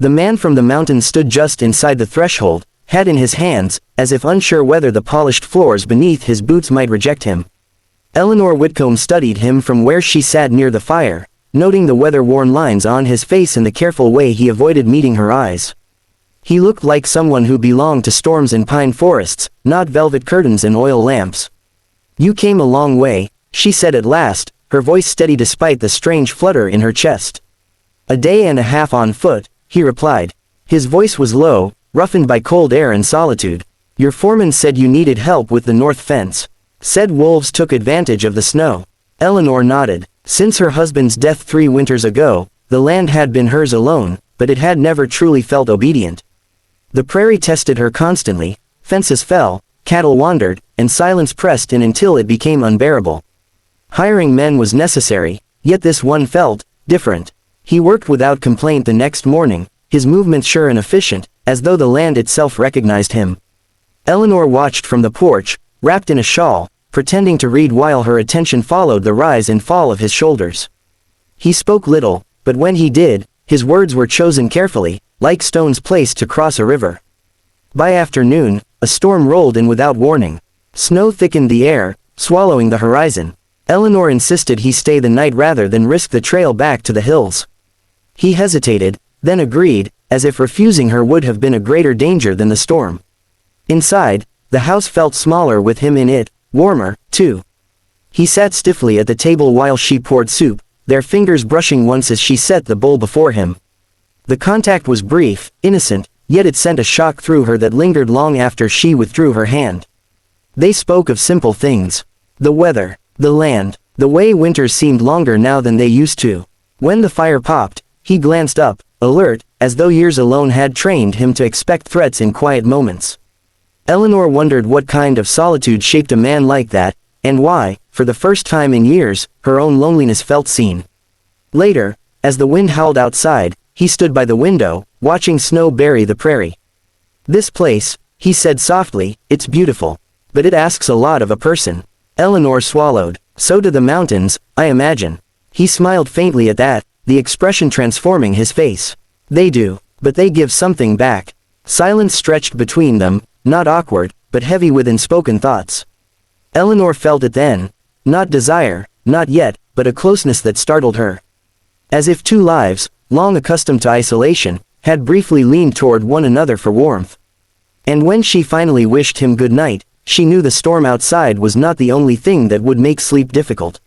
The man from the mountain stood just inside the threshold, hat in his hands, as if unsure whether the polished floors beneath his boots might reject him. Eleanor Whitcomb studied him from where she sat near the fire, noting the weather-worn lines on his face and the careful way he avoided meeting her eyes. He looked like someone who belonged to storms and pine forests, not velvet curtains and oil lamps. "You came a long way," she said at last, her voice steady despite the strange flutter in her chest. "A day and a half on foot," he replied. His voice was low, roughened by cold air and solitude. "Your foreman said you needed help with the north fence. Said wolves took advantage of the snow." Eleanor nodded. Since her husband's death 3 winters ago, the land had been hers alone, but it had never truly felt obedient. The prairie tested her constantly, fences fell, cattle wandered, and silence pressed in until it became unbearable. Hiring men was necessary, yet this one felt different. He worked without complaint the next morning, his movements sure and efficient, as though the land itself recognized him. Eleanor watched from the porch, wrapped in a shawl, pretending to read while her attention followed the rise and fall of his shoulders. He spoke little, but when he did, his words were chosen carefully, like stones placed to cross a river. By afternoon, a storm rolled in without warning. Snow thickened the air, swallowing the horizon. Eleanor insisted he stay the night rather than risk the trail back to the hills. He hesitated, then agreed, as if refusing her would have been a greater danger than the storm. Inside, the house felt smaller with him in it, warmer, too. He sat stiffly at the table while she poured soup, their fingers brushing once as she set the bowl before him. The contact was brief, innocent, yet it sent a shock through her that lingered long after she withdrew her hand. They spoke of simple things. The weather, the land, the way winters seemed longer now than they used to. When the fire popped, he glanced up, alert, as though years alone had trained him to expect threats in quiet moments. Eleanor wondered what kind of solitude shaped a man like that, and why, for the first time in years, her own loneliness felt seen. Later, as the wind howled outside, he stood by the window, watching snow bury the prairie. "This place," he said softly, "it's beautiful. But it asks a lot of a person." Eleanor swallowed. "So do the mountains, I imagine." He smiled faintly at that, the expression transforming his face. "They do, but they give something back." Silence stretched between them, not awkward, but heavy with unspoken thoughts. Eleanor felt it then. Not desire, not yet, but a closeness that startled her. As if 2 lives, long accustomed to isolation, had briefly leaned toward one another for warmth. And when she finally wished him good night, she knew the storm outside was not the only thing that would make sleep difficult.